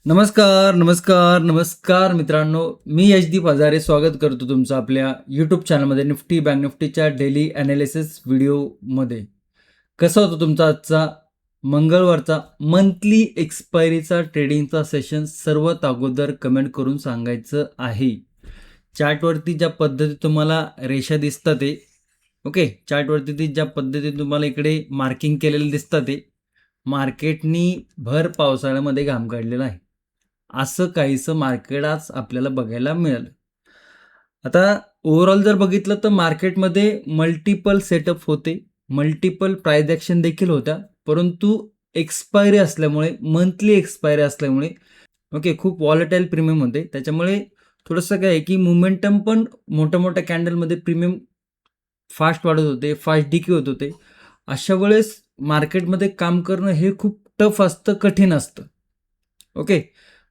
नमस्कार, नमस्कार, नमस्कार मित्रांनो. मी यशदीप हजारे स्वागत करतो तुमचं आपल्या यूट्यूब चॅनलमध्ये निफ्टी बँक निफ्टीच्या डेली ॲनालिसिस व्हिडिओमध्ये. कसा होता तुमचा आजचा मंगळवारचा मंथली एक्सपायरीचा ट्रेडिंगचा सेशन सर्वात अगोदर कमेंट करून सांगायचं आहे. चार्टवरती ज्या पद्धती तुम्हाला रेषा दिसतात ते ओके, चार्टवरती ज्या पद्धतीने तुम्हाला इकडे मार्किंग केलेलं दिसतात ते मार्केटनी भर पावसाळ्यामध्ये घाम काढलेला आहे. असं काहीसं मार्केट आज आपल्याला बघायला मिळालं. आता ओव्हरऑल जर बघितलं तर मार्केटमध्ये मल्टिपल सेटअप होते, मल्टिपल प्राइस ॲक्शन देखील होत्या, परंतु एक्सपायरी असल्यामुळे, मंथली एक्सपायरी असल्यामुळे ओके, खूप व्हॉलेटाईल प्रीमियम होते. त्याच्यामुळे थोडंसं काय आहे की मोमेंटम पण मोठ्या मोठ्या कॅन्डलमध्ये प्रीमियम फास्ट वाढत होते, फास्ट डिके होत होते. अशा वेळेस मार्केटमध्ये काम करणं हे खूप टफ असतं, कठीण असतं. ओके,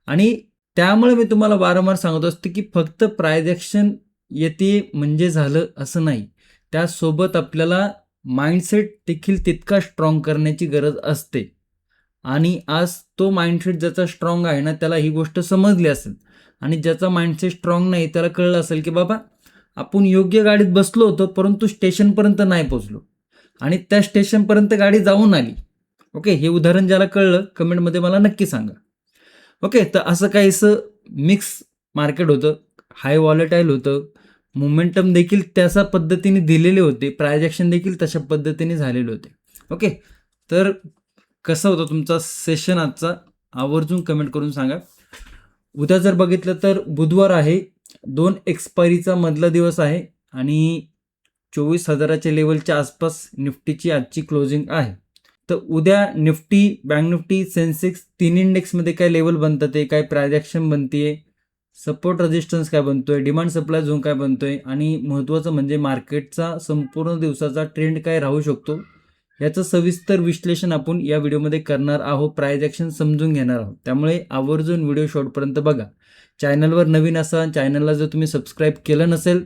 आणि त्यामुळे मी तुम्हाला वारंवार सांगत असतो की फक्त प्राइस ॲक्शन येते म्हणजे झालं असं नाही. त्यासोबत आपल्याला माइंडसेट देखील तितका स्ट्रॉंग करण्याची गरज असते. आणि आज तो माइंडसेट ज्याचा स्ट्रॉंग आहे ना, त्याला ही गोष्ट समजली असेल. आणि ज्याचा माइंडसेट स्ट्रॉंग नाही त्याला कळलं असेल की बाबा आपण योग्य गाडीत बसलो होतो, परंतु स्टेशनपर्यंत नाही पोहोचलो आणि त्या स्टेशनपर्यंत गाडी जाऊन आली. ओके, हे उदाहरण ज्याला कळलं कमेंटमध्ये मला नक्की सांगा. ओके, तर असं काहीसं मिक्स मार्केट होतं, हाय व्हॉलेटाईल होतं, मोमेंटम देखील त्याच्या पद्धतीने दिलेले होते, प्राइस ॲक्शन देखील तशा पद्धतीने झालेले होते. ओके, तर कसा होता तुमचा सेशन आजचा आवर्जून कमेंट करून सांगा. उद्या जर बघितलं तर बुधवार आहे, 2 एक्सपायरीचा मधला दिवस आहे आणि 24,000च्या लेवलच्या आसपास निफ्टीची आजची क्लोजिंग आहे. तर उद्या निफ्टी, बँक निफ्टी, सेन्सेक्स 3 इंडेक्समध्ये काय लेवल बनतात आहे, काय प्राइस ॲक्शन बनते, सपोर्ट रेजिस्टन्स काय बनतोय, डिमांड सप्लाय झोन काय बनतोय आणि महत्त्वाचं म्हणजे मार्केटचा संपूर्ण दिवसाचा ट्रेंड काय राहू शकतो, याचं सविस्तर विश्लेषण आपण या व्हिडिओमध्ये करणार आहोत. प्राइस ॲक्शन समजून घेणार आहोत. त्यामुळे आवर्जून व्हिडिओ शेवटपर्यंत बघा. चॅनलवर नवीन असाल, चॅनलला जर तुम्ही सबस्क्राईब केलं नसेल,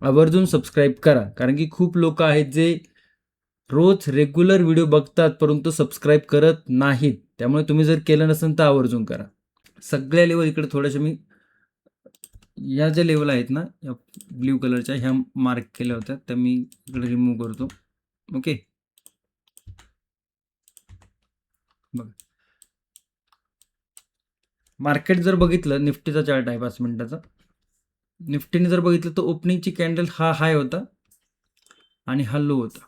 आवर्जून सबस्क्राईब करा. कारण की खूप लोक आहेत जे रोज रेग्युलर व्हिडिओ बघतात परंतु सबस्क्राईब करत नाहीत. त्यामुळे तुम्ही जर केलं नसेल तर आवर्जून करा. सगळ्या लेवल इकडे थोड्याशा मी या ज्या लेवल आहेत ना, या ब्ल्यू कलरच्या ह्या मार्क केल्या होत्या, त्या मी इकडे रिमूव्ह करतो. ओके, बघा मार्केट जर बघितलं, निफ्टीचा चार्ट आहे 5 मिनिटाचा. निफ्टीने जर बघितलं तर ओपनिंगची कॅन्डल हा हाय होता आणि हा लो होता.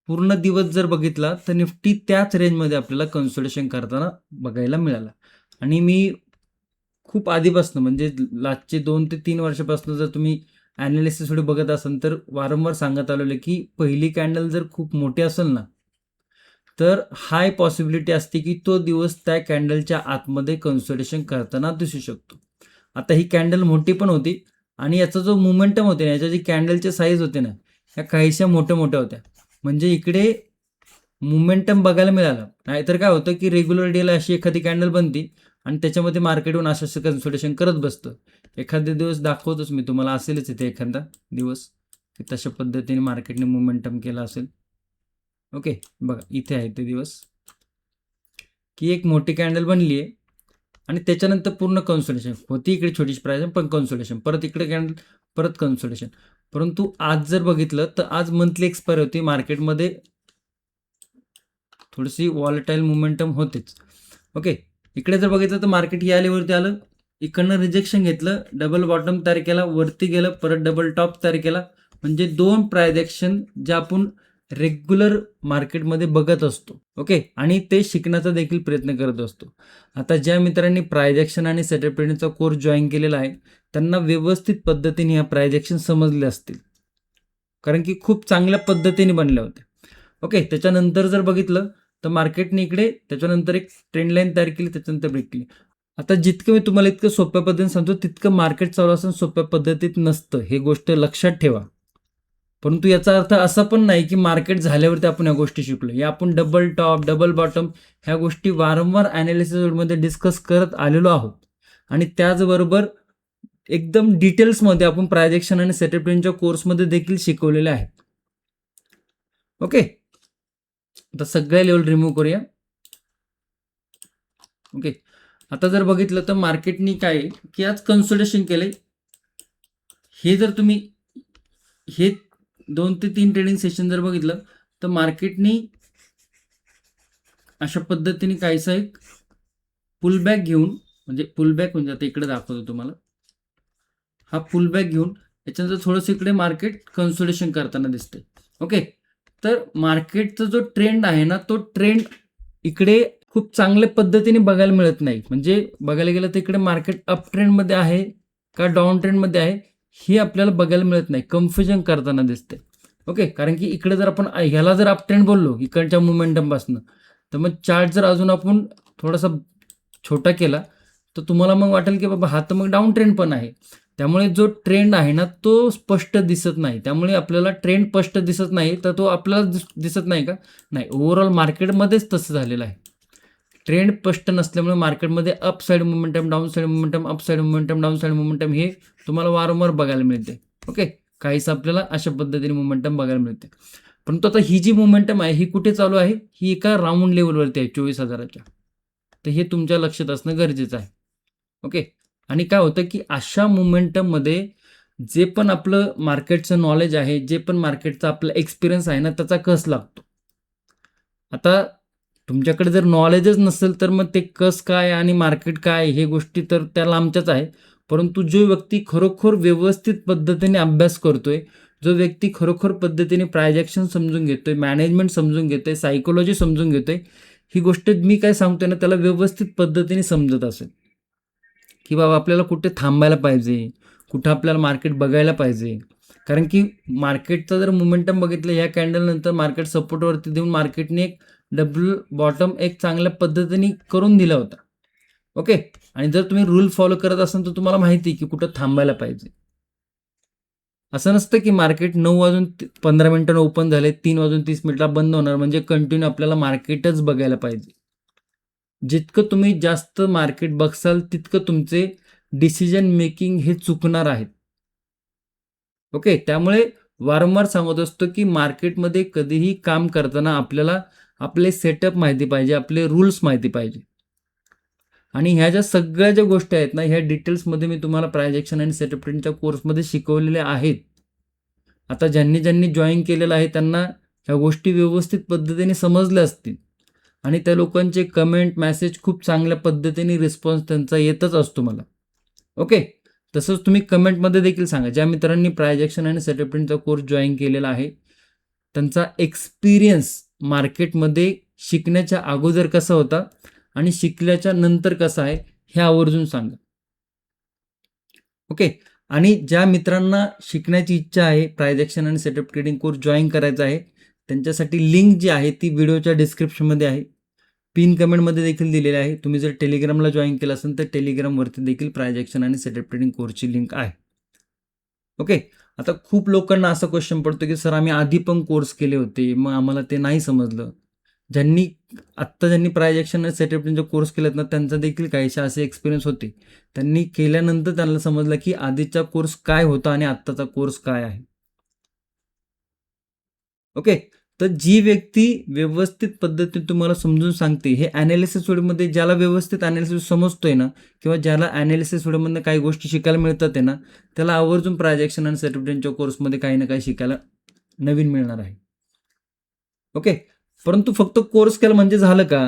पूर्ण दिवस जर बघितला तर निफ्टी त्याच रेंजमध्ये आपल्याला कन्सोलिडेशन करताना बघायला मिळाला. आणि मी खूप आधीपासून म्हणजे लास्टचे 2 ते 3 वर्षापासून जर तुम्ही ॲनालिसिस व्हिडिओ बघत असाल तर वारंवार सांगत आलेलं की पहिली कॅन्डल जर खूप मोठी असेल ना, तर हाय पॉसिबिलिटी असते की तो दिवस त्या कॅन्डलच्या आतमध्ये कन्सोलिडेशन करताना दिसू शकतो. आता ही कॅन्डल मोठी पण होती आणि याचा जो मोमेंटम होते ना, याच्या जी कॅन्डलचे साईज होते ना, ह्या काहीशा मोठ्या मोठ्या होत्या. म्हणजे इकडे मोमेंटम बघायला मिळालं. नाहीतर काय होतं की रेग्युलर डेला अशी एखादी कॅन्डल बनती आणि त्याच्यामध्ये मार्केटहून असं कन्सोलिडेशन करत बसतं. एखादे दिवस दाखवतोच मी तुम्हाला, असेलच इथे एखादा दिवस की तशा पद्धतीने मार्केटने मोमेंटम केला असेल. ओके, बघा इथे आहे ते दिवस की एक मोठी कॅन्डल बनली आहे आणि त्याच्यानंतर पूर्ण कन्सोलिडेशन होती. इकडे छोटीशी प्राइस पण कन्सोलिडेशन, परत इकडे कॅन्डल, परत कन्सोलिडेशन. परंतु आज जर बघितलं तर आज मंथली एक्सपायरी होती. मार्केटमध्ये थोडीशी व्हॉलेटाईल मोमेंटम होतेच. ओके, इकडे जर बघितलं तर मार्केट या लेवलवरती आलं, इकडनं रिजेक्शन घेतलं, डबल बॉटम तयार केला, वरती गेलं, परत डबल टॉप तयार केला. म्हणजे 2 प्राइस ॲक्शन ज्या आपण रेग्युलर मार्केटमध्ये बघत असतो. ओके, आणि ते शिकण्याचा देखील प्रयत्न करत असतो. आता ज्या मित्रांनी प्राइस ॲक्शन आणि सेटअप ट्रेडिंगचा कोर्स जॉईन केलेला आहे त्यांना व्यवस्थित पद्धतीने ह्या प्राइस ॲक्शन समजले असतील, कारण की खूप चांगल्या पद्धतीने बनल्या होत्या. ओके, त्याच्यानंतर जर बघितलं तर मार्केटने इकडे त्याच्यानंतर एक ट्रेंड लाईन तयार केली, त्याच्यानंतर ब्रेक केली. आता जितकं मी तुम्हाला इतकं सोप्या पद्धतीने सांगतो तितकं मार्केट चालू असताना सोप्या पद्धतीत नसतं, हे गोष्ट लक्षात ठेवा. परंतु याचा अर्थ असा पण नाही की मार्केट झाल्यावरती आपण या गोष्टी शिकलो. या आपण डबल टॉप, डबल बॉटम ह्या गोष्टी वारंवार ॲनालिसिसमध्ये डिस्कस करत आलेलो आहोत. आणि त्याचबरोबर एकदम डिटेल्समध्ये आपण प्राइस ॲक्शन आणि सेटअप ट्रेंडच्या कोर्समध्ये देखील शिकवलेले आहेत. ओके, आता सगळ्या लेवल रिमूव्ह करूया. ओके, आता जर बघितलं तर मार्केटनी काय आहे की आज कन्सोलिडेशन केलंय. हे जर तुम्ही हे 2 ते 3 ट्रेडिंग सेशन जर बघितलं तर मार्केटनी अशा पद्धतीने काहीसा एक पुलबॅक घेऊन, म्हणजे पुलबॅक म्हणजे आता इकडे दाखवतो तुम्हाला, हा पुलबॅक घेऊन याच्यानंतर थोडंसं इकडे मार्केट कन्सोलिडेशन करताना दिसते. ओके, तर मार्केटचा जो ट्रेंड आहे ना, तो ट्रेंड इकडे खूप चांगल्या पद्धतीने बघायला मिळत नाही. म्हणजे बघायला गेलं तर इकडे मार्केट अप ट्रेंडमध्ये आहे का डाऊन ट्रेंडमध्ये आहे हे आपल्याला बघायला मिळत नाही, कन्फ्युजन करताना दिसते. ओके, कारण की इकडे जर आपण ह्याला जर अप ट्रेंड बोललो इकडच्या मोमेंटमपासून, तर मग चार्ट जर अजून आपण थोडासा छोटा केला तर तुम्हाला मग वाटेल की बाबा हा तर मग डाऊन ट्रेंड पण आहे. त्यामुळे जो ट्रेंड आहे ना तो स्पष्ट दिसत नाही. त्यामुळे आपल्याला ट्रेंड स्पष्ट दिसत नाही तर तो आपल्याला दिसत नाही का? नाही, ओव्हरऑल मार्केटमध्येच तसं झालेलं आहे. ट्रेंड स्पष्ट नसल्यामुळे मार्केटमध्ये up side momentum, down side momentum, up side momentum, down side momentum हे तुम्हाला वारंवार बघायला मिळते. ओके, काहीच आपल्याला अशा पद्धतीने मोमेंटम बघायला मिळते. परंतु आता ही जी मोमेंटम आहे ही कुठे चालू आहे? ही एका राऊंड लेवलवरती आहे 24,000च्या. तर हे तुमच्या लक्षात असणं गरजेचं आहे. ओके, आणि काय होतं की अशा मोमेंटममध्ये जे पण आपलं मार्केटचं नॉलेज आहे, जे पण मार्केटचा आपला एक्सपिरियन्स आहे ना, त्याचा कस लागतो. आता तुमच्याकडे जर नॉलेजच नसेल तर मग ते कस काय आणि मार्केट काय हे गोष्टी तर त्या लांबच्याच आहे. परंतु जो व्यक्ती खरोखर व्यवस्थित पद्धतीने अभ्यास करतोय, जो व्यक्ती खरोखर पद्धतीने प्रायजेक्शन समजून घेतोय, मॅनेजमेंट समजून घेतोय, सायकोलॉजी समजून घेतोय, ही गोष्ट मी काय सांगतोय ना त्याला व्यवस्थित पद्धतीने समजत असेल की बाबा आपल्याला कुठे थांबायला पाहिजे, कुठं आपल्याला मार्केट बघायला पाहिजे. कारण की मार्केटचा जर मोमेंटम बघितलं ह्या कॅन्डलनंतर मार्केट सपोर्टवरती देऊन मार्केटने एक डबल बॉटम एक चांगल्या पद्धतीने करून दिला होता. ओके, आणि जर तुम्ही रूल फॉलो करत असाल तर तुम्हाला माहिती आहे की कुठं थांबायला पाहिजे. असं नसतं की मार्केट 9:15 ओपन झाले, 3:30 बंद होणार म्हणजे कंटिन्यू आपल्याला मार्केटच बघायला पाहिजे. जितकं तुम्ही जास्त मार्केट बघसाल तितकं तुमचे डिसिजन मेकिंग हे चुकणार आहेत. ओके, त्यामुळे वारंवार सांगत असतो की मार्केटमध्ये कधीही काम करताना आपल्याला आपले सेटअप माहिती पाहिजे, आपले रूल्स माहिती पाहिजे. आणि ह्या ज्या सगळ्या ज्या गोष्टी आहेत ना, ह्या डिटेल्समध्ये मी तुम्हाला प्रायजेक्शन आणि सेटअप ट्रेडच्या कोर्समध्ये शिकवलेल्या आहेत. आता ज्यांनी ज्यांनी जॉईन केलेलं आहे त्यांना ह्या गोष्टी व्यवस्थित पद्धतीने समजल्या असतील आणि त्या लोकांचे कमेंट, मेसेज खूप चांगल्या पद्धतीने रिस्पॉन्स त्यांचा येतच असतो मला. ओके, तसंच तुम्ही कमेंटमध्ये देखील सांगा. ज्या मित्रांनी प्रायजेक्शन आणि सेटअप ट्रेडचा कोर्स जॉईन केलेला आहे त्यांचा एक्सपिरियन्स मार्केटमध्ये शिकण्याच्या अगोदर कसा होता आणि शिकल्याच्या नंतर कसा आहे हे आवर्जून सांगा. ओके, आणि ज्या मित्रांना शिकण्याची इच्छा आहे, प्रायजेक्शन आणि सेटअप ट्रेडिंग कोर्स जॉईन करायचा आहे, त्यांच्यासाठी लिंक जी आहे ती व्हिडिओच्या डिस्क्रिप्शनमध्ये आहे, पिन कमेंटमध्ये देखील दिलेली आहे. तुम्ही जर टेलिग्रामला जॉईन केलं असेल तर टेलिग्रामवरती देखील प्रायजेक्शन आणि सेटअप ट्रेडिंग कोर्सची लिंक आहे. ओके, आता खूप लोकांना असा क्वेश्चन पडतो की सर आम्ही आधी पण कोर्स केले होते, मग आम्हाला ते नाही समजलं. ज्यांनी प्रायजेक्शन आणि सेटअप ट्रेडिंगचा कोर्स केलेत ना त्यांचा देखील काहीसे असे एक्सपिरियन्स होते. त्यांनी केल्यानंतर त्यांना समजलं की आधीचा कोर्स काय होता आणि आत्ताचा कोर्स काय आहे. ओके, तर जी व्यक्ती व्यवस्थित पद्धतीने तुम्हाला समजून सांगते, हे ॲनालिसिस व्हिडिओमध्ये ज्याला व्यवस्थित ॲनालिसिस समजतोय ना किंवा ज्याला ॲनालिसिस व्हिडिओमधनं काही गोष्टी शिकायला मिळतात आहे ना, त्याला आवर्जून प्रायजेक्शन आणि सेटअप ट्रेडिंगच्या कोर्समध्ये काही ना काही शिकायला नवीन मिळणार आहे. ओके, परंतु फक्त कोर्स केला म्हणजे झालं का?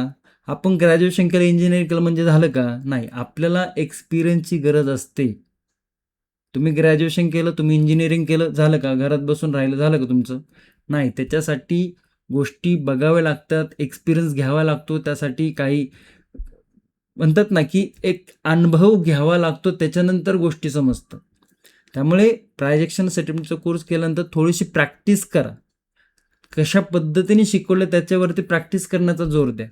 आपण ग्रॅज्युएशन केलं, इंजिनिअरिंग केलं म्हणजे झालं का? नाही, आपल्याला एक्सपिरियन्सची गरज असते. तुम्ही ग्रॅज्युएशन केलं, तुम्ही इंजिनिअरिंग केलं, झालं का? घरात बसून राहिलं, झालं का तुमचं? नाही, त्याच्यासाठी गोष्टी बघाव्या लागतात, एक्सपिरियन्स घ्यावा लागतो. त्यासाठी काही म्हणतात ना, की एक अनुभव घ्यावा लागतो, त्याच्यानंतर गोष्टी समजतात. त्यामुळे प्रायजेक्शन सेटअपचा कोर्स केल्यानंतर थोडीशी प्रॅक्टिस करा. कशा पद्धतीने शिकवलं त्याच्यावरती प्रॅक्टिस करण्याचा जोर द्या.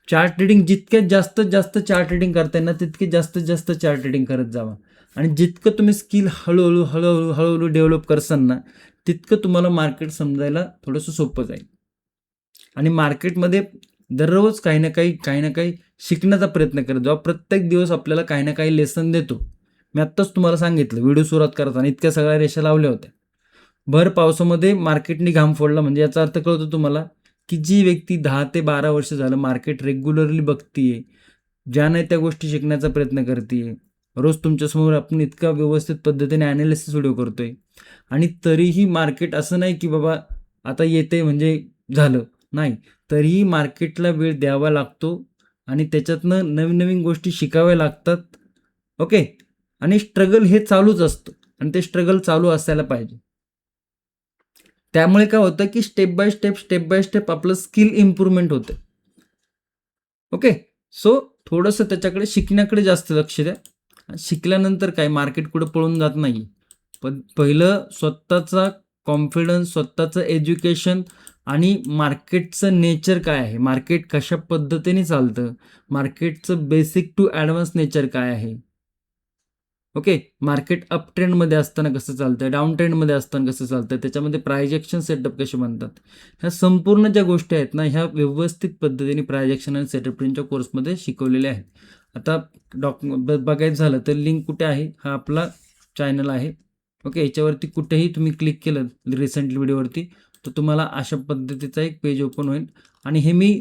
चार्ट रीडिंग जितक्यात जास्त चार्ट रीडिंग करताय ना तितके जास्तीत जास्त चार्ट रीडिंग करत जावा. आणि जितकं तुम्ही स्किल हळूहळू डेव्हलप करसाल ना तितकं तुम्हाला मार्केट समजायला थोडंसं सोपं जाईल. आणि मार्केटमध्ये दररोज काही ना काही शिकण्याचा प्रयत्न करत जावा. प्रत्येक दिवस आपल्याला काही ना काही लेसन देतो. मी आत्ताच तुम्हाला सांगितलं व्हिडिओ सुरुवात करताना इतक्या सगळ्या रेषा लावल्या होत्या. भर पावसामध्ये मार्केटने घाम फोडला म्हणजे याचा अर्थ कळतो तुम्हाला की जी व्यक्ती 10 ते 12 वर्ष झालं मार्केट रेग्युलरली बघतीये, ज्या नाही त्या गोष्टी शिकण्याचा प्रयत्न करते. रोज तुमच्यासमोर आपण इतका व्यवस्थित पद्धतीने ॲनालिसिस व्हिडिओ करतोय आणि तरीही मार्केट असं नाही की बाबा आता येते म्हणजे झालं. नाही, तरीही मार्केटला वेळ द्यावा लागतो आणि त्याच्यातनं नवीन नवीन गोष्टी शिकाव्या लागतात. ओके. आणि स्ट्रगल हे चालूच असतं आणि ते स्ट्रगल चालू असायला पाहिजे. त्यामुळे काय होतं की स्टेप बाय स्टेप आपलं स्किल इम्प्रूव्हमेंट होतं. ओके. सो थोडंसं त्याच्याकडे शिकण्याकडे जास्त लक्ष द्या. शिकल्यानंतर काय मार्केट कुठं पळून जात नाही. पण पहिलं स्वतःचा कॉन्फिडन्स, स्वतःचं एज्युकेशन आणि मार्केटचं नेचर काय आहे, मार्केट कशा पद्धतीने चालतं, मार्केटचं बेसिक टू ॲडव्हान्स नेचर काय आहे. ओके. मार्केट अप ट्रेंडमध्ये असताना कसं चालतं, डाऊन ट्रेंडमध्ये असताना कसं चालतं, त्याच्यामध्ये प्रायजेक्शन सेटअप कसे बनतात, ह्या संपूर्ण ज्या गोष्टी आहेत ना, ह्या व्यवस्थित पद्धतीने प्रायजेक्शन आणि सेटअप ट्रेंडच्या कोर्समध्ये शिकवलेल्या आहेत. आता बघायचं झालं तर लिंक कुठे आहे, हा आपला चॅनल आहे. ओके. याच्यावरती कुठेही तुम्ही क्लिक केलं रिसेंटली व्हिडिओवरती तर तुम्हाला अशा पद्धतीचा एक पेज ओपन होईल. आणि हे मी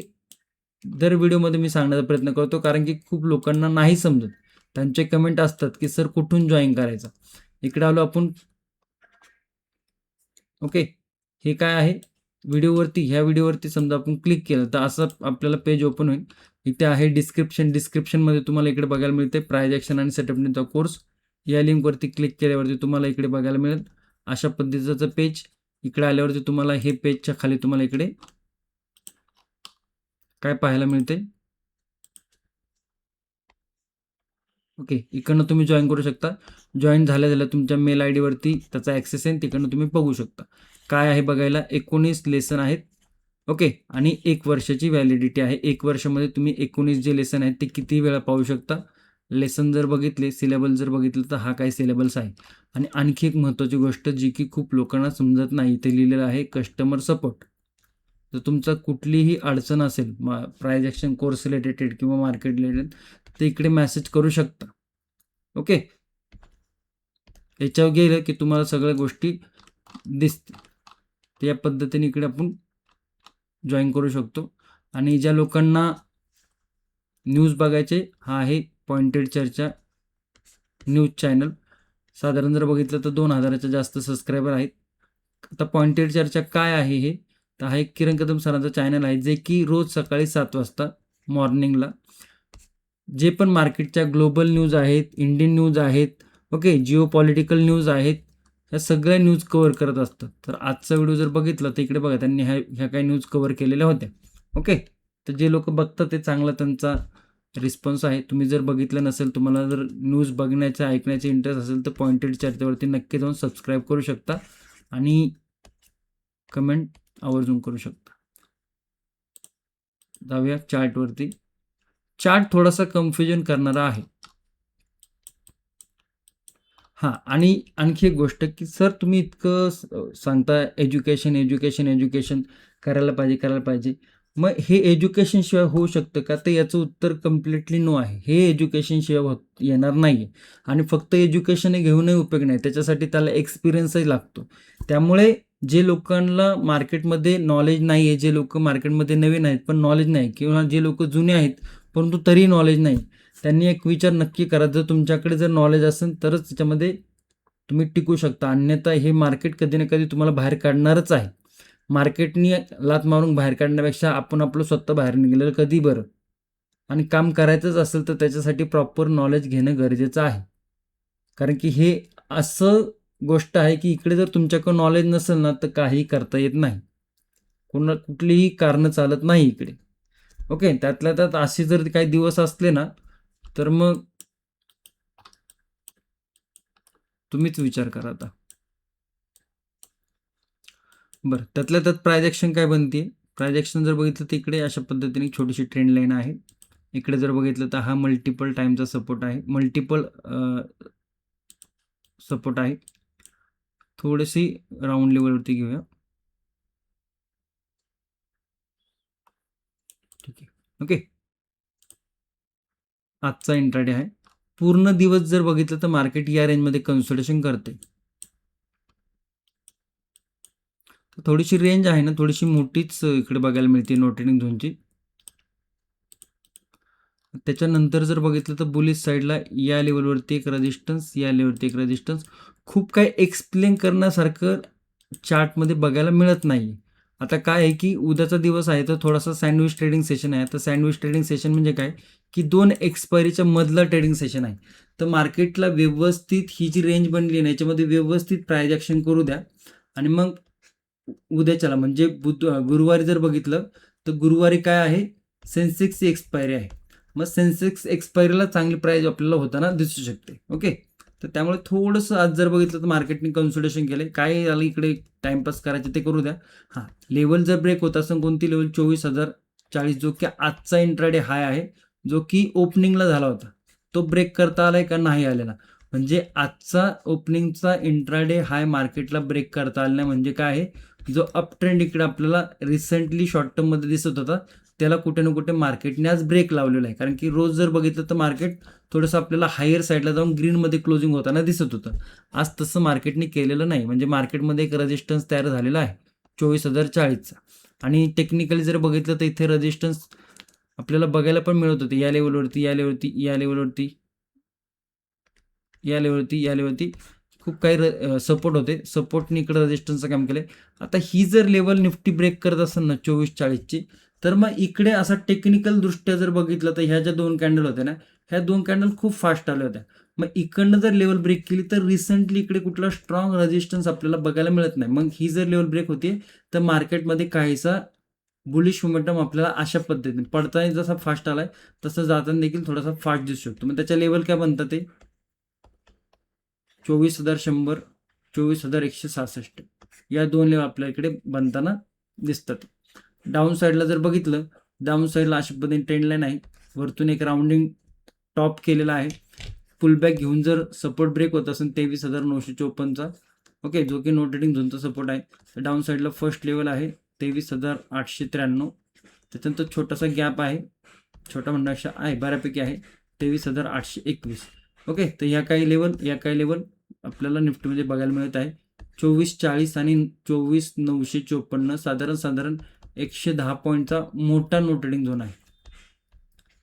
दर व्हिडिओमध्ये मी सांगण्याचा प्रयत्न करतो कारण की खूप लोकांना नाही समजत. त्यांचे कमेंट असतात की सर कुठून जॉईन करायचं. इकडे आलो आपण. ओके. हे काय आहे ह्या व्हिडिओवरती समजा आपण क्लिक केलं तर असं आपल्याला पेज ओपन होईल. इथे आहे डिस्क्रिप्शनमध्ये तुम्हाला इकडे बघायला मिळते प्रायजेक्शन आणि सेटअपचा कोर्स. या लिंकवरती क्लिक केल्यावरती तुम्हाला इकडे बघायला मिळेल अशा पद्धतीचं पेज. इकडे आल्यावरती तुम्हाला हे पेजच्या खाली तुम्हाला इकडे काय पाहायला मिळते. ओके. इकडनं तुम्ही जॉईन करू शकता. जॉईन झाल्या तुमच्या मेल आय डीवरती त्याचा ॲक्सेस आहे, तिकडनं तुम्ही बघू शकता. काय आहे बघायला 19 लेसन आहेत. ओके. आणि 1 वर्षाची व्हॅलिडिटी आहे. 1 वर्षामध्ये तुम्ही 19 जे लेसन आहेत ते किती वेळा पाहू शकता. लेसन जर बघितले, सिलेबस जर बघितलं तर हा काय सिलेबस आहे. आणि आणखी एक महत्त्वाची गोष्ट जी की खूप लोकांना समजत नाही, ते लिहिलेलं आहे कस्टमर सपोर्ट. जर तुमचा कुठलीही अडचण असेल प्रायजेक्शन कोर्स रिलेटेड किंवा मार्केट रिलेटेड तर इकडे मेसेज करू शकता. ओके. याच्यावर गेलं की तुम्हाला सगळ्या गोष्टी दिसतील. तर या पद्धतीने इकडे आपण जॉईन करू शकतो. आणि ज्या लोकांना न्यूज बघायचे, हा आहे पॉइंटेड चर्चा न्यूज चॅनल. साधारण जर बघितलं तर 2000च्या जास्त सबस्क्रायबर आहेत. आता पॉइंटेड चर्चा काय आहे हे, तर हा एक किरण कदम सरांचा चॅनल आहे जे की रोज सकाळी 7 वाजता मॉर्निंगला जे पण मार्केटच्या ग्लोबल न्यूज आहेत, इंडियन न्यूज आहेत, ओके, जिओ पॉलिटिकल न्यूज आहेत, ह्या सगळ्या न्यूज कव्हर करत असतात. तर आजचा व्हिडिओ जर बघितला तर इकडे बघा त्यांनी ह्या काही न्यूज कव्हर केलेल्या होत्या. ओके. तर जे लोक बघतात ते चांगला त्यांचा रिस्पॉन्स आहे. तुम्ही जर बघितलं नसेल, तुम्हाला जर न्यूज बघण्याचा ऐकण्याचा इंटरेस्ट असेल तर पॉइंटेड चर्चेवरती नक्की जाऊन सबस्क्राईब करू शकता आणि कमेंट आवर्जून करू शकता. जाऊया चार्टवरती. चार्ट थोडासा कन्फ्युजन करणारा आहे. हां. आणि आणखी एक गोष्ट की सर तुम्ही इतकं सांगता एज्युकेशन करायला पाहिजे. मग हे एज्युकेशनशिवाय होऊ शकतं का? तर याचं उत्तर कम्प्लिटली नो आहे. हे एज्युकेशनशिवाय येणार नाही. आणि फक्त एज्युकेशन घेऊनही उपयोग नाही. त्याच्यासाठी त्याला एक्सपिरियन्सही लागतो. त्यामुळे जे लोकांना मार्केटमध्ये नॉलेज नाही आहे, जे लोकं मार्केटमध्ये नवीन आहेत पण नॉलेज नाही किंवा जे लोकं जुने आहेत परंतु तरीही नॉलेज नाही, त्यांनी एक विचार नक्की करा. जर तुमच्याकडे जर नॉलेज असेल तरच त्याच्यामध्ये तुम्ही टिकू शकता. अन्यथा हे मार्केट कधी ना कधी तुम्हाला बाहेर काढणारच आहे. मार्केटनी लाथ मारून बाहेर काढण्यापेक्षा आपण आपलं स्वतः बाहेर निघालेलं कधी बरं. आणि काम करायचंच असेल तर त्याच्यासाठी प्रॉपर नॉलेज घेणं गरजेचं आहे. कारण की हे असं गोष्ट आहे की इकडे जर तुमच्याकडे नॉलेज नसेल ना तर काहीही करता येत नाही. कुठलीही कारणं चालत नाही इकडे. ओके. त्यातल्या त्यात असे जर काही दिवस असले ना तर मग तुम्हीच विचार करा आता. बरं, त्यातल्या त्यात प्रायजेक्शन काय बनते. प्रायजेक्शन जर बघितलं तर इकडे अशा पद्धतीने छोटीशी ट्रेंड लाईन आहे. इकडे जर बघितलं तर हा मल्टिपल टाईमचा सपोर्ट आहे. सपोर्ट आहे. थोडीशी राऊंड लेवलवरती घेऊया. ठीक आहे. ओके. आजचा इंट्राडे आहे. पूर्ण दिवस जर बघितलं तर मार्केट या रेंजमध्ये कन्सोलिडेशन करते. थोडीशी रेंज आहे ना, थोडीशी मोठीच इकडे बघायला मिळते नो ट्रेडिंग झोनची. त्याच्यानंतर जर बघितलं तर बुलिश साईडला या लेवलवरती एक रेजिस्टन्स, या लेवलवरती एक रेजिस्टन्स. खूप काही एक्सप्लेन करण्यासारखं चार्टमध्ये बघायला मिळत नाही. आता काय आहे की उद्याचा दिवस आहे तर थोडासा सँडविच ट्रेडिंग सेशन आहे. तर सँडविच ट्रेडिंग सेशन म्हणजे काय की 2 एक्सपायरीच्या मधलं ट्रेडिंग सेशन आहे. तर मार्केटला व्यवस्थित ही जी रेंज बनली आहे याच्यामध्ये व्यवस्थित प्राइस ॲक्शन करू द्या आणि मग उद्याच्याला म्हणजे गुरुवारी जर बघितलं तर गुरुवारी काय आहे, सेन्सेक्सची एक्सपायरी आहे. मग सेन्सेक्स एक्सपायरीला चांगली प्राइस आपल्याला होताना दिसू शकते. ओके, तर त्यामुळे थोडंसं आज जर बघितलं तर मार्केटने कन्सोलिडेशन केलं. काय झालं इकडे टाइमपास करायचे ते करू द्या. हां, लेवल जर ब्रेक होत असेल कोणती लेवल 24,040 जो की आजचा इंट्राडे हाय आहे, जो की ओपनिंगला झाला होता. तो ब्रेक करता आलाय का नाही आलेला. म्हणजे आजचा ओपनिंगचा इंट्राडे हाय मार्केटला ब्रेक करता आला नाही म्हणजे काय आहे, जो अप ट्रेंड इकडे आपल्याला रिसेंटली शॉर्ट टर्ममध्ये दिसत होता त्याला कुठे ना कुठे मार्केटने आज ब्रेक लावलेला आहे. कारण की रोज जर बघितलं तर मार्केट थोडंसं आपल्याला हायर साईडला जाऊन ग्रीनमध्ये क्लोजिंग होताना दिसत होतं. आज तसं मार्केटने केलेलं नाही. म्हणजे मार्केटमध्ये एक रेजिस्टन्स तयार झालेला आहे 24,040चा. आणि टेक्निकली जर बघितलं तर इथे रेजिस्टन्स आपल्याला बघायला पण मिळत होते या लेवलवरती, या लेवलवरती, या लेवलवरती, या लेवलवरती, या लेवलवरती खूप काही सपोर्ट होते. सपोर्टने इकडे रेजिस्टन्सचं काम केलंय. आता ही जर लेवल निफ्टी ब्रेक करत असेल ना 24,40ची, तर मग इकडे असा टेक्निकल दृष्ट्या जर बघितलं तर ह्या ज्या 2 कॅन्डल होत्या ना, ह्या 2 कॅन्डल खूप फास्ट आल्या होत्या. मग इकडनं जर लेवल ब्रेक केली तर रिसेंटली इकडे कुठला स्ट्रॉंग रेजिस्टन्स आपल्याला बघायला मिळत नाही. मग ही जर लेवल ब्रेक होते तर मार्केटमध्ये काहीसा बुलिश मोमेंटम आपल्याला अशा पद्धतीने पडताना जसा फास्ट आलाय तसं जाताना देखील थोडासा फास्ट दिसू शकतो. मग त्याच्या लेवल काय बनतात ते 24,100, 24,166 या 2 लेवल आपल्या इकडे बनताना दिसतात. डाऊन साईडला जर बघितलं, डाऊन साईडला अशा पद्धतीने ट्रेंड लाईन आहे. वरतून एक राउंडिंग टॉप केलेला आहे. पुलबॅक घेऊन जर सपोर्ट ब्रेक होत असेल 23,954चा, ओके, जो की नो ट्रेडिंग झोनचा सपोर्ट आहे. तर डाऊन साईडला फर्स्ट लेवल आहे 23,893. त्याच्यानंतर छोटासा गॅप आहे, छोटा म्हणण्यापेक्षा आहे बऱ्यापैकी आहे 23,821. ओके, तर या काही लेवल आपल्याला निफ्टीमध्ये बघायला मिळत आहे. 24,40 आणि 24,954 साधारण 110 पॉईंटचा मोठा नो ट्रेडिंग झोन आहे.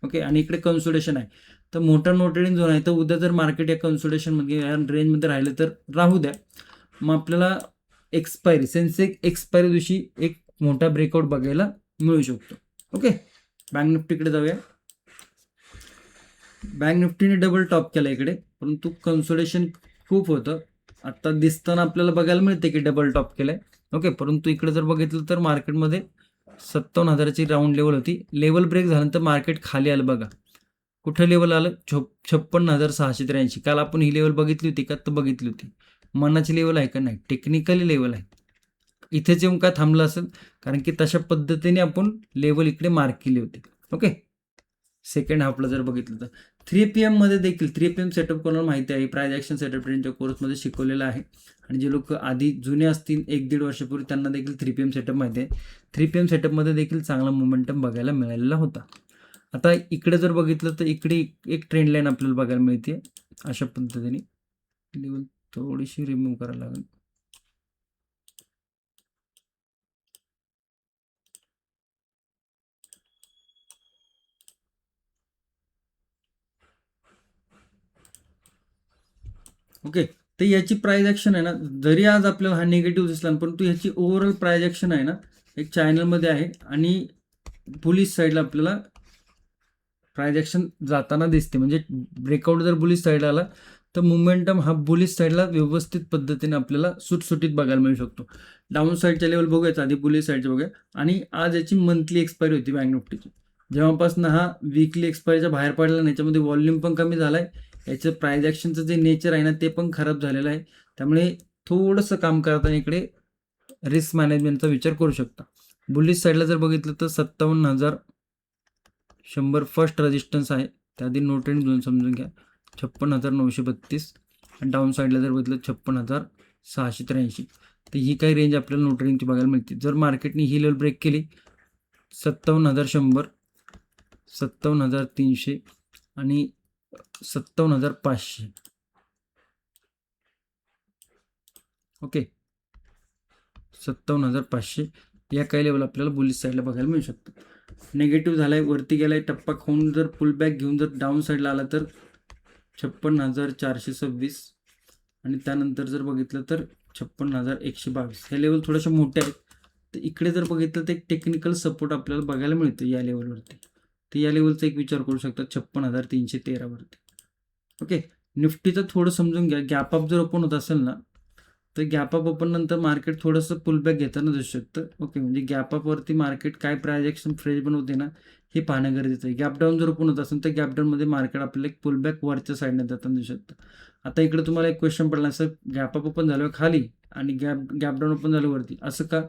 ओके, आणि इकडे कन्सोलिडेशन आहे. तर मोठा नो ट्रेडिंग झोन आहे. तर उद्या जर मार्केट या कन्सोलिडेशनमध्ये या रेंजमध्ये राहिलं तर राहू द्या. मग आपल्याला एक्सपायरी सेन्सेक्स एक्सपायरी दिवशी एक मोठा ब्रेकआउट बघायला मिळू शकतो. ओके, बँक निफ्टीकडे जाऊया. बँक निफ्टीने डबल टॉप केला इकडे, परंतु कन्सोलिडेशन खूप होतं. आता दिसताना आपल्याला बघायला मिळते की डबल टॉप केलंय. ओके, परंतु इकडे जर बघितलं तर मार्केटमध्ये 57,000ची राऊंड लेवल होती. लेवल ब्रेक झाल्यानंतर मार्केट खाली आलं बघा. कुठं लेवल आलं 56,683. काल आपण ही लेवल बघितली होती का? तर बघितली होती. मनाची लेवल आहे का? नाही, टेक्निकली लेवल आहे. इथेच येऊन काय थांबलं असेल कारण की तशा पद्धतीने आपण लेवल इकडे मार्क केली होती. ओके, सेकंड हाफला जर बघितलं तर 3 PM मध्ये देखील 3 PM सेटअप कोणाला माहिती आहे, प्राइस ॲक्शन सेटअप ट्रेंडच्या कोर्समध्ये शिकवलेलं आहे. आणि जे लोक आधी जुने असतील 1-1.5 वर्षापूर्वी त्यांना देखील 3 PM सेटअप माहिती आहे. 3 PM सेटअपमध्ये देखील चांगला मोमेंटम बघायला मिळालेला होता. आता इकडे जर बघितलं तर इकडे एक ट्रेंड लाईन आपल्याला बघायला मिळते अशा पद्धतीने. लेवल थोडीशी रिमूव्ह करायला लागेल. ओके, तर याची प्राइस ॲक्शन आहे ना, जरी आज आपल्याला हा निगेटिव्ह दिसला परंतु याची ओव्हरऑल प्राइस ॲक्शन आहे ना एक चॅनलमध्ये आहे आणि बुलिश साईडला आपल्याला प्राइस ॲक्शन जाताना दिसते. म्हणजे ब्रेकआउट जर बुलिश साईडला आला तर मोमेंटम हा बुलिश साईडला व्यवस्थित पद्धतीने आपल्याला सुटसुटीत बघायला मिळू शकतो. डाऊन साईडच्या लेवल बघूयाच आधी, बुलिश साईडचे बघूया. आणि आज याची मंथली एक्सपायरी होती बँक निफ्टीची. जेव्हापासून हा वीकली एक्सपायरीच्या बाहेर पडला नाही याच्यामध्ये व्हॉल्यूम पण कमी झाला आहे. याचं प्राइस ॲक्शनचं जे नेचर आहे ना ते पण खराब झालेलं आहे. त्यामुळे थोडंसं काम करताना इकडे रिस्क मॅनेजमेंटचा विचार करू शकता. बुलिश साईडला जर बघितलं तर 57,100 फर्स्ट रेजिस्टन्स आहे. त्याआधी नो ट्रेंड झोन समजून घ्या 56,932. आणि डाऊन साईडला जर बघितलं 56,683. तर ही काही रेंज आपल्याला नो ट्रेडिंगची बघायला मिळते. जर मार्केटने ही लेवल ब्रेक केली 57,100, 57,300 आणि 57,500. ओके, 57,500 या काही लेवल आपल्याला बुलिश साईडला बघायला मिळू शकतात. निगेटिव्ह झाला आहे, वरती गेला आहे, टप्पा खाऊन जर पुल बॅक घेऊन जर डाऊन साईडला आला तर 56,426 आणि त्यानंतर जर बघितलं तर 56,122. हे लेवल थोडेसे मोठे आहेत. तर इकडे जर बघितलं तर एक टेक्निकल सपोर्ट आपल्याला बघायला मिळतो या लेवलवरती. तर या लेवलचा एक विचार करू शकता 56,313 वरती. ओके, निफ्टीचं थोडं समजून घ्या. गॅप अप जर ओपन होत असेल ना, तर गॅप अप ओपन नंतर मार्केट थोडंसं पुलबॅक घेताना दिसू शकतं. ओके, म्हणजे गॅप अपवरती मार्केट काय प्रायजेक्शन फ्रेश बनवते ना, हे पाहणं गरजेचं आहे. गॅप डाऊन जर ओपन होत असेल तर गॅप डाऊनमध्ये मार्केट आपल्याला एक पुलबॅक वरच्या साईडने जाताना दिसू शकतं. आता इकडे तुम्हाला एक क्वेश्चन पडला असेल, गॅप अप ओपन झाल्यावर खाली आणि गॅप डाऊन ओपन झालं वरती, असं का?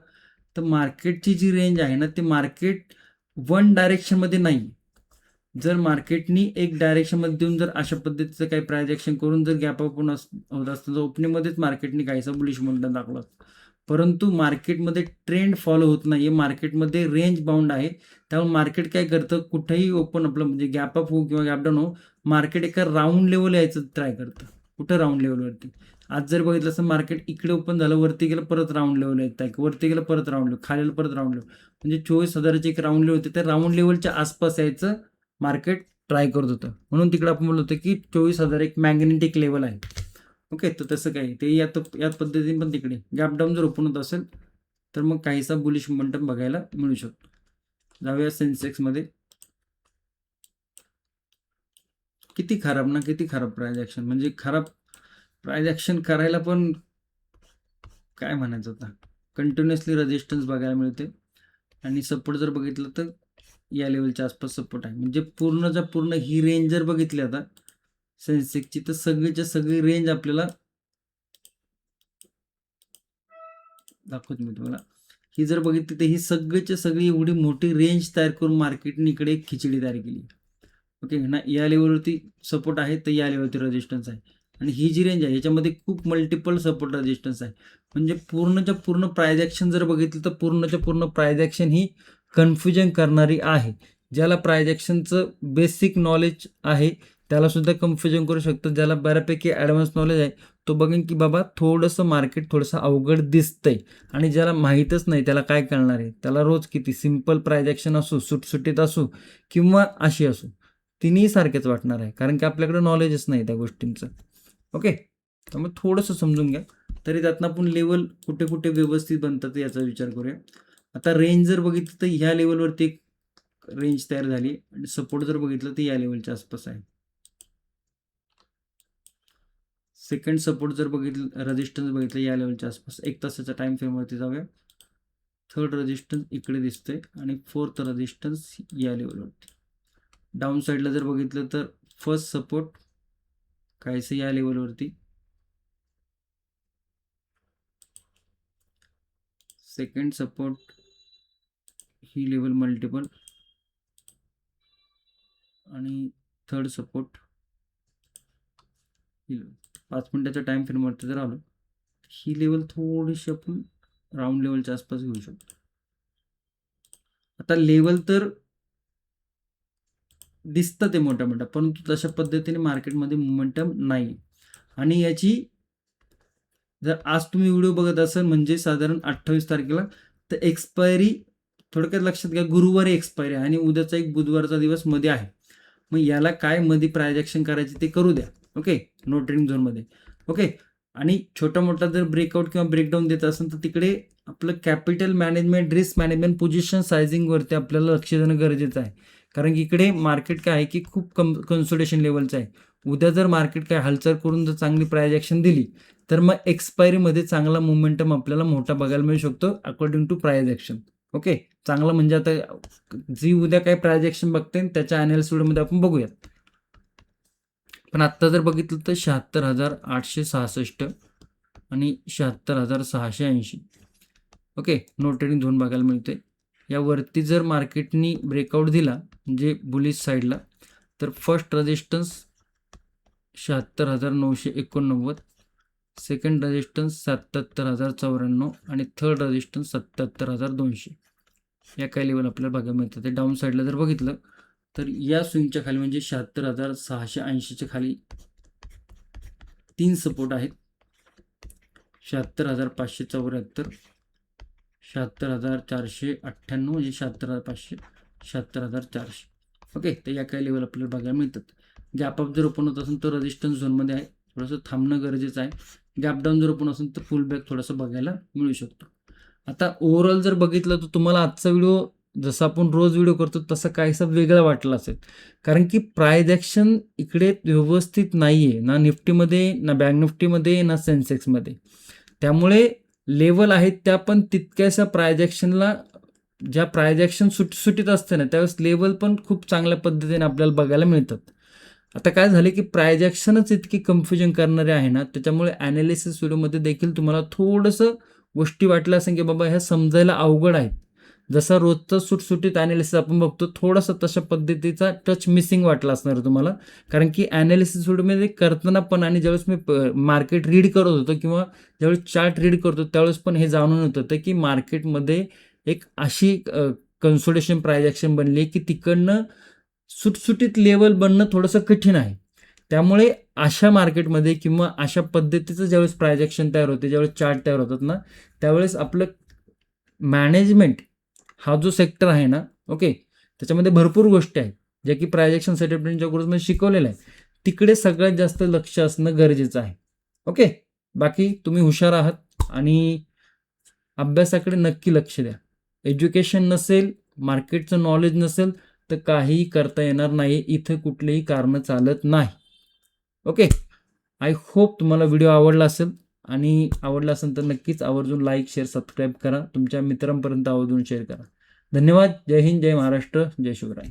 तर मार्केटची जी रेंज आहे ना, ते मार्केट वन डायरेक्शनमध्ये नाही. जर मार्केटनी एक डायरेक्शनमध्ये देऊन जर अशा पद्धतीचं काही प्रायजेक्शन करून जर गॅप अप होत असतं तर ओपनिंगमध्येच मार्केटने काहीसा बुलिश मोमेंटम दाखवला, परंतु मार्केटमध्ये ट्रेंड फॉलो होत नाही आहे. मार्केटमध्ये रेंज बाउंड आहे. त्यामुळे मार्केट काय करतं, कुठेही ओपन आपलं म्हणजे गॅप अप हो किंवा गॅप डाऊन हो, मार्केट एका राऊंड लेवल यायचं ट्राय करतं. कुठं राऊंड लेवलवरती. आज जर बघितलं असं मार्केट इकडे ओपन झालं, वरती गेलं, परत राऊंड लेवल येत आहे, वरती गेलं, परत राऊंड लेवल, खाली परत राऊंड लेवल, म्हणजे 24,000ची एक राऊंड लेवल होते. त्या राऊंड लेवलच्या आसपास यायचं मार्केट ट्राय करत होतं. म्हणून तिकडे आपण बोललो होतं की 24,000 एक मॅग्नेटिक लेवल आहे. ओके, तर तसं काही ते याच पद्धतीने पण तिकडे गॅप डाऊन जर ओपन होत असेल तर मग काहीसा बुलिश मोमेंटम बघायला मिळू शकतो. जाऊया सेन्सेक्समध्ये. किती खराब ना, किती खराब प्राइस ॲक्शन, म्हणजे खराब प्राइस ॲक्शन करायला पण काय म्हणायचं आता. कंटिन्युअसली रेजिस्टन्स बघायला मिळते आणि सपोर्ट जर बघितलं तर या लेवलच्या आसपास सपोर्ट आहे. म्हणजे पूर्णच्या पूर्ण ही रेंज जर बघितली आता सेन्सेक्सची, तर सगळीच्या सगळी रेंज आपल्याला दाखवतो मी तुम्हाला. ही जर बघितली तर ही सगळीच्या सगळी एवढी मोठी रेंज तयार करून मार्केटने इकडे एक खिचडी तयार केली. ओके ना, या लेवलवरती सपोर्ट आहे तर या लेवलवरती रेजिस्टन्स आहे आणि ही जी रेंज आहे याच्यामध्ये खूप मल्टिपल सपोर्ट रेजिस्टन्स आहे. म्हणजे पूर्णच्या पूर्ण प्राइस ॲक्शन जर बघितलं तर पूर्णच्या पूर्ण प्राइस ॲक्शन ही कन्फ्युजन करणारी आहे. ज्याला प्राइस ॲक्शनचं बेसिक नॉलेज आहे त्याला सुद्धा कन्फ्युजन करू शकतं. ज्याला बऱ्यापैकी ॲडव्हान्स नॉलेज आहे तो बघेन की बाबा थोडंसं मार्केट थोडंसं अवघड दिसतंय, आणि ज्याला माहीतच नाही त्याला काय कळणार आहे. त्याला रोज किती सिम्पल प्राइस ॲक्शन असो, सुटसुटीत असो किंवा अशी असो, तिन्ही सारखेच वाटणार आहे, कारण की आपल्याकडे नॉलेजच नाही त्या गोष्टींचं. ओके, त्यामुळे थोडंसं समजून घ्या. तरी त्यातनं आपण लेवल कुठे कुठे व्यवस्थित बनतात याचा विचार करूया. आता रेंज जर बघितलं तर ह्या लेवलवरती एक रेंज तयार झाली आणि सपोर्ट जर बघितलं तर या लेवलच्या आसपास आहे. सेकंड सपोर्ट जर बघितलं, रेजिस्टन्स बघितलं या लेवलच्या आसपास. 1 तासाच्या टाइम फ्रेमवरती जाऊया. थर्ड रेजिस्टन्स इकडे दिसतंय आणि फोर्थ रेजिस्टन्स या लेवलवरती. डाऊन साईडला जर बघितलं तर फर्स्ट सपोर्ट काहीसं या लेवलवरती, सेकंड सपोर्ट ही लेवल मल्टिपल आणि थर्ड सपोर्ट ही 5 मिनिटाच्या टाइम फ्रेमवरती जर आलो, ही लेवल थोडीशी आपण राऊंड लेवलच्या आसपास घेऊ शकतो. आता लेवल तर दिसतं ते मोठ्या मोठ्या, परंतु तशा पद्धतीने मार्केटमध्ये मोमेंटम नाही. आणि याची जर आज तुम्ही व्हिडिओ बघत असाल म्हणजे साधारण 28 तारखेला, तर एक्सपायरी थोडक्यात लक्षात घ्या, गुरुवारी एक्सपायरी आहे आणि उद्याचा एक बुधवारचा दिवस मध्ये आहे. मग याला काय मध्ये प्राइस ॲक्शन करायचे ते करू द्या. ओके, नो ट्रेडिंग झोनमध्ये. ओके, आणि छोटा मोठा जर ब्रेकआउट किंवा ब्रेकडाऊन देत असेल तर तिकडे आपलं capital management, risk management, position सायझिंगवरती आपल्याला लक्ष देणं गरजेचं आहे. कारण की इकडे मार्केट काय आहे की खूप कन्सोलिडेशन लेवलचं आहे. उद्या जर मार्केट काय हालचाल करून जर चांगली प्राइस ॲक्शन दिली तर मग एक्सपायरीमध्ये चांगला मोमेंटम आपल्याला मोठा बघायला मिळू शकतो according to price action. Okay, चांगलं म्हणजे आता जी उद्या काय प्राइस ॲक्शन बघते त्याच्या ॲनालिसिस व्हिडिओमध्ये आपण बघूयात. पण आत्ता जर बघितलं तर 76,866 आणि 76,680. ओके, नो ट्रेडिंग झोन बघायला मिळते. यावरती जर मार्केटनी ब्रेकआउट दिला म्हणजे बुलिश साईडला, तर फर्स्ट रेजिस्टन्स 76,989, सेकंड रेजिस्टन्स 77,094 आणि थर्ड रेजिस्टन्स 77,200. या काही लेवल आपल्याला बघायला मिळतात. ते डाऊन साईडला जर बघितलं तर या स्विंगच्या खाली म्हणजे 76,680च्या खाली 3 सपोर्ट आहेत. 76,574, 76,498 म्हणजे 76,500 76,400. ओके, तर या काही लेवल आपल्याला बघायला मिळतात. गॅप अप जर ओपन होत असेल तर रेजिस्टन्स झोनमध्ये आहे, थोडंसं थांबणं गरजेचं आहे. गॅप डाऊन जर ओपन असेल तर फुल बॅक थोडंसं बघायला मिळू शकतो. आता ओव्हरऑल जर बघितलं तर तुम्हाला आजचा व्हिडिओ जसं आपण रोज व्हिडिओ करतो तसं काहीसा वेगळा वाटला असेल, कारण की प्राइस ॲक्शन इकडे व्यवस्थित नाही आहे, ना निफ्टीमध्ये, ना बँक निफ्टीमध्ये, ना सेन्सेक्समध्ये. त्यामुळे लेवल आहेत त्या पण तितक्याशा प्राइस ॲक्शनला, ज्या प्राइस ॲक्शन सुटसुटीत असते ना त्यावेळेस लेवल पण खूप चांगल्या पद्धतीने आपल्याला बघायला मिळतात. आता काय झालं की प्राइस ॲक्शनच इतकी कन्फ्युजन करणारे आहे ना, त्याच्यामुळे ॲनालिसिस व्हिडिओमध्ये देखील तुम्हाला थोडंसं गोष्टी वाटल्या असेल की बाबा ह्या समजायला अवघड आहेत. जसा रोजचा सुटसुटीत ॲनालिसिस आपण बघतो, थोडासा तशा पद्धतीचा टच मिसिंग वाटला असणार आहे तुम्हाला. कारण की ॲनालिसिस व्हिडिओमध्ये करताना पण आणि ज्यावेळेस मी मार्केट रीड करत होतो किंवा ज्यावेळेस चार्ट रीड करतो त्यावेळेस पण हे जाणून येत होतं की मार्केटमध्ये एक अशी कन्सोलिडेशन प्राइस ॲक्शन बनली आहे की तिकडनं सुटसुटीत लेवल बनणं थोडंसं कठीण आहे. त्यामुळे अशा मार्केटमध्ये किंवा अशा पद्धतीचं ज्यावेळेस प्राइस ॲक्शन तयार होते, ज्यावेळेस चार्ट तयार होतात ना, त्यावेळेस आपलं मॅनेजमेंट हा जो सेक्टर आहे ना, ओके, त्याच्यामध्ये भरपूर गोष्टी आहेत ज्या की प्राइस ॲक्शन सेटलमेंटच्या कोर्समध्ये शिकवलेलं आहे. तिकडे सगळ्यात जास्त लक्ष असणं गरजेचं आहे. ओके, बाकी तुम्ही हुशार आहात आणि अभ्यासाकडे नक्की लक्ष द्या. एज्युकेशन नसेल, मार्केटचं नॉलेज नसेल तर काहीही करता येणार नाही. इथं कुठलेही कारणं चालत नाही. ओके, आय होप तुम्हाला व्हिडिओ आवडला असेल आणि आवडला असेल तर नक्कीच आवर्जून लाईक, शेअर, सबस्क्राईब करा. तुमच्या मित्रांपर्यंत आवर्जून शेअर करा. धन्यवाद. जय हिंद, जय महाराष्ट्र, जय शिवराय.